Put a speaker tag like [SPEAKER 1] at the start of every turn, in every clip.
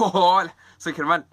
[SPEAKER 1] Hola, soy Germán.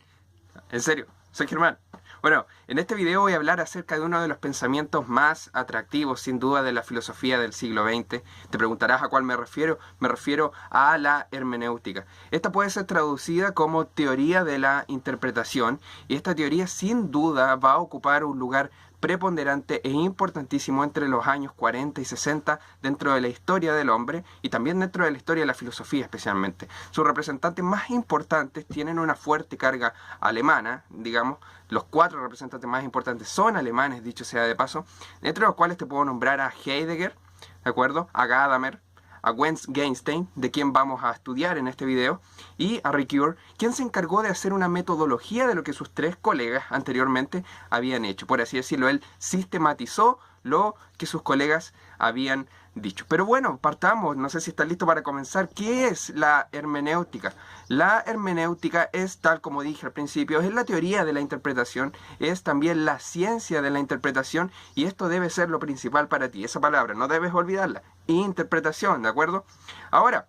[SPEAKER 1] En serio, soy Germán. Bueno, en este video voy a hablar acerca de uno de los pensamientos más atractivos, sin duda, de la filosofía del siglo XX. Te preguntarás a cuál me refiero. Me refiero a la hermenéutica. Esta puede ser traducida como teoría de la interpretación, y esta teoría sin duda va a ocupar un lugar preponderante e importantísimo entre los años 40 y 60 dentro de la historia del hombre y también dentro de la historia de la filosofía especialmente. Sus representantes más importantes tienen una fuerte carga alemana, digamos. Los 4 representantes más importantes son alemanes, dicho sea de paso, entre los cuales te puedo nombrar a Heidegger, ¿de acuerdo? A Gadamer, a Wittgenstein, de quien vamos a estudiar en este video, y a Ricoeur, quien se encargó de hacer una metodología de lo que sus 3 colegas anteriormente habían hecho. Por así decirlo, él sistematizó lo que sus colegas habían dicho. Pero bueno, partamos, no sé si estás listo para comenzar. ¿Qué es la hermenéutica? La hermenéutica es, tal como dije al principio, es la teoría de la interpretación, es también la ciencia de la interpretación, y esto debe ser lo principal para ti. Esa palabra, no debes olvidarla. Interpretación, ¿de acuerdo? Ahora,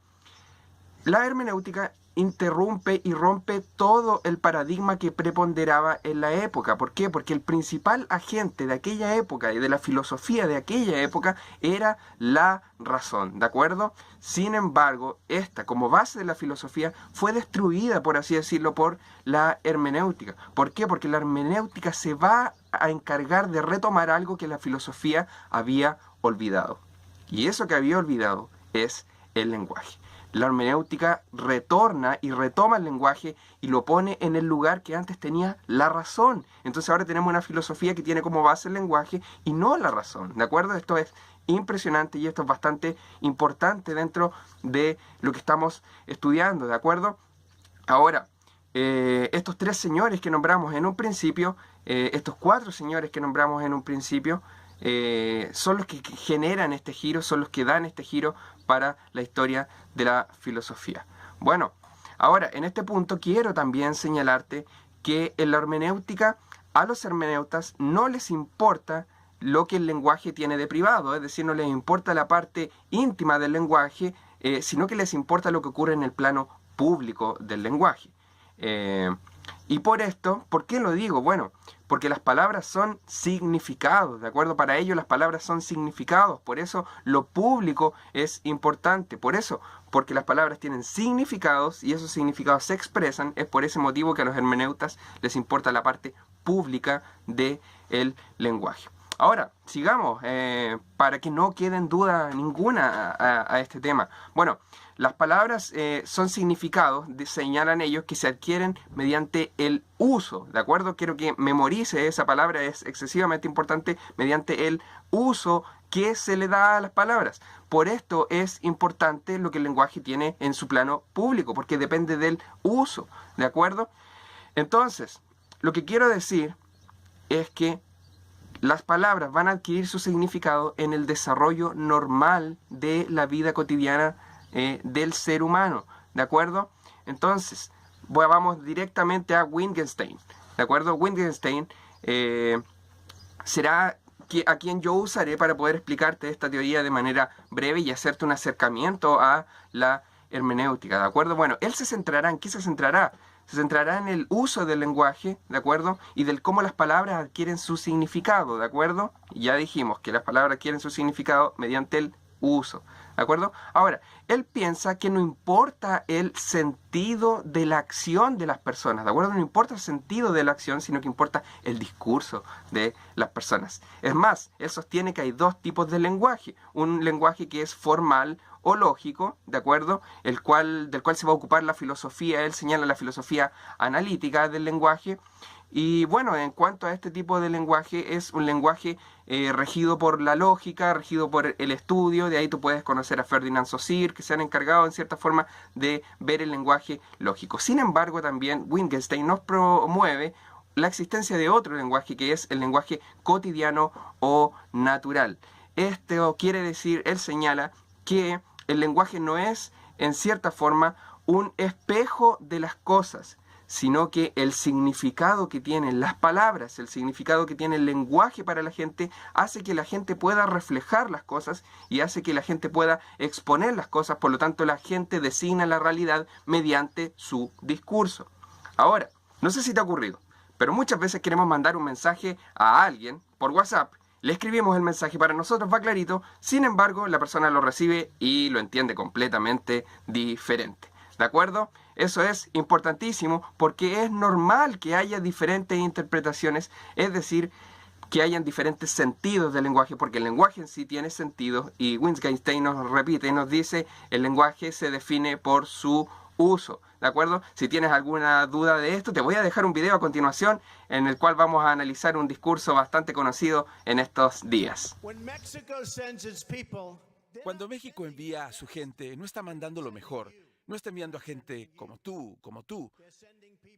[SPEAKER 1] la hermenéutica interrumpe y rompe todo el paradigma que preponderaba en la época. ¿Por qué? Porque el principal agente de aquella época y de la filosofía de aquella época era la razón, ¿de acuerdo? Sin embargo, esta, como base de la filosofía, fue destruida, por así decirlo, por la hermenéutica. ¿Por qué? Porque la hermenéutica se va a encargar de retomar algo que la filosofía había olvidado. Y eso que había olvidado es el lenguaje. La hermenéutica retorna y retoma el lenguaje y lo pone en el lugar que antes tenía la razón. Entonces ahora tenemos una filosofía que tiene como base el lenguaje y no la razón, ¿de acuerdo? Esto es impresionante y esto es bastante importante dentro de lo que estamos estudiando, ¿de acuerdo? Ahora, estos 3 señores que nombramos en un principio, estos 4 señores que nombramos en un principio, son los que generan este giro, son los que dan este giro para la historia de la filosofía. Bueno, ahora en este punto quiero también señalarte que en la hermenéutica a los hermeneutas no les importa lo que el lenguaje tiene de privado, es decir, no les importa la parte íntima del lenguaje, sino que les importa lo que ocurre en el plano público del lenguaje. Y por esto, ¿por qué lo digo? Bueno, porque las palabras son significados, ¿de acuerdo? Para ellos las palabras son significados, por eso lo público es importante, por eso, porque las palabras tienen significados y esos significados se expresan, es por ese motivo que a los hermeneutas les importa la parte pública del lenguaje. Ahora, sigamos, para que no quede en duda ninguna a este tema. Bueno, las palabras son significados, señalan ellos, que se adquieren mediante el uso, ¿de acuerdo? Quiero que memorice esa palabra, es excesivamente importante, mediante el uso que se le da a las palabras. Por esto es importante lo que el lenguaje tiene en su plano público, porque depende del uso, ¿de acuerdo? Entonces, lo que quiero decir es que las palabras van a adquirir su significado en el desarrollo normal de la vida cotidiana del ser humano, ¿de acuerdo? Entonces, vamos directamente a Wittgenstein, ¿de acuerdo? Wittgenstein será a quien yo usaré para poder explicarte esta teoría de manera breve y hacerte un acercamiento a la hermenéutica, ¿de acuerdo? Bueno, él se centrará, ¿en qué se centrará? Se centrará en el uso del lenguaje, ¿de acuerdo? Y del cómo las palabras adquieren su significado, ¿de acuerdo? Ya dijimos que las palabras adquieren su significado mediante el uso, ¿de acuerdo? Ahora, él piensa que no importa el sentido de la acción de las personas, ¿de acuerdo? No importa el sentido de la acción, sino que importa el discurso de las personas. Es más, él sostiene que hay 2 tipos de lenguaje. Un lenguaje que es formal o lógico, ¿de acuerdo? Del cual se va a ocupar la filosofía. Él señala la filosofía analítica del lenguaje. Y bueno, en cuanto a este tipo de lenguaje, es un lenguaje regido por la lógica, regido por el estudio. De ahí tú puedes conocer a Ferdinand Saussure, que se han encargado en cierta forma de ver el lenguaje lógico. Sin embargo, también Wittgenstein nos promueve la existencia de otro lenguaje, que es el lenguaje cotidiano o natural. Esto quiere decir, él señala que el lenguaje no es, en cierta forma, un espejo de las cosas, sino que el significado que tienen las palabras, el significado que tiene el lenguaje para la gente, hace que la gente pueda reflejar las cosas y hace que la gente pueda exponer las cosas. Por lo tanto, la gente designa la realidad mediante su discurso. Ahora, no sé si te ha ocurrido, pero muchas veces queremos mandar un mensaje a alguien por WhatsApp. Le escribimos el mensaje, para nosotros va clarito, sin embargo, la persona lo recibe y lo entiende completamente diferente. ¿De acuerdo? Eso es importantísimo porque es normal que haya diferentes interpretaciones, es decir, que hayan diferentes sentidos del lenguaje, porque el lenguaje en sí tiene sentido y Wittgenstein nos repite y nos dice, el lenguaje se define por su uso. ¿De acuerdo? Si tienes alguna duda de esto, te voy a dejar un video a continuación en el cual vamos a analizar un discurso bastante conocido en estos días.
[SPEAKER 2] Cuando México envía a su gente, no está mandando lo mejor. No está enviando a gente como tú.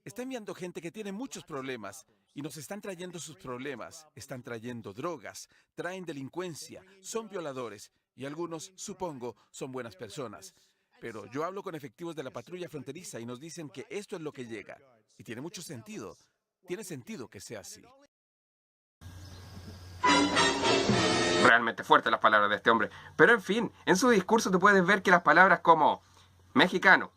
[SPEAKER 2] Está enviando gente que tiene muchos problemas y nos están trayendo sus problemas. Están trayendo drogas, traen delincuencia, son violadores y algunos, supongo, son buenas personas. Pero yo hablo con efectivos de la patrulla fronteriza y nos dicen que esto es lo que llega. Y tiene mucho sentido. Tiene sentido que sea así.
[SPEAKER 1] Realmente fuertes las palabras de este hombre. Pero en fin, en su discurso tú puedes ver que las palabras como mexicano,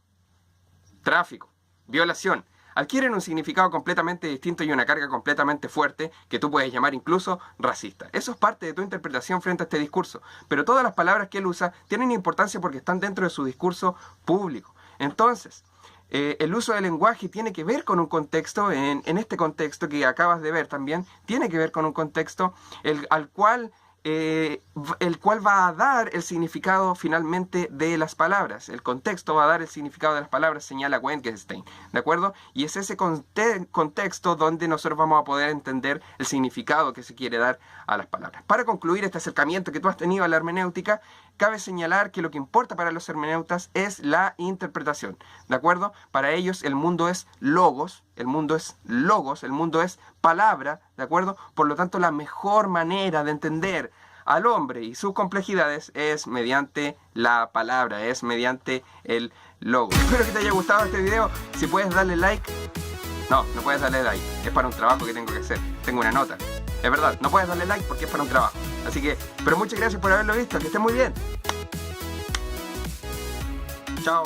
[SPEAKER 1] tráfico, violación, adquieren un significado completamente distinto y una carga completamente fuerte que tú puedes llamar incluso racista. Eso es parte de tu interpretación frente a este discurso. Pero todas las palabras que él usa tienen importancia porque están dentro de su discurso público. Entonces, el uso del lenguaje tiene que ver con un contexto, en este contexto que acabas de ver también, tiene que ver con un contexto el cual va a dar el significado finalmente de las palabras. El contexto va a dar el significado de las palabras, señala Wittgenstein, ¿de acuerdo? Y es ese contexto donde nosotros vamos a poder entender el significado que se quiere dar a las palabras. Para concluir este acercamiento que tú has tenido a la hermenéutica, cabe señalar que lo que importa para los hermeneutas es la interpretación, ¿de acuerdo? Para ellos el mundo es logos, el mundo es palabra, ¿de acuerdo? Por lo tanto, la mejor manera de entender al hombre y sus complejidades es mediante la palabra, es mediante el logo. Espero que te haya gustado este video. Si puedes darle like. No puedes darle like. Es para un trabajo que tengo que hacer. Tengo una nota. Es verdad, no puedes darle like porque es para un trabajo. Así que, pero muchas gracias por haberlo visto. Que estés muy bien. Chao.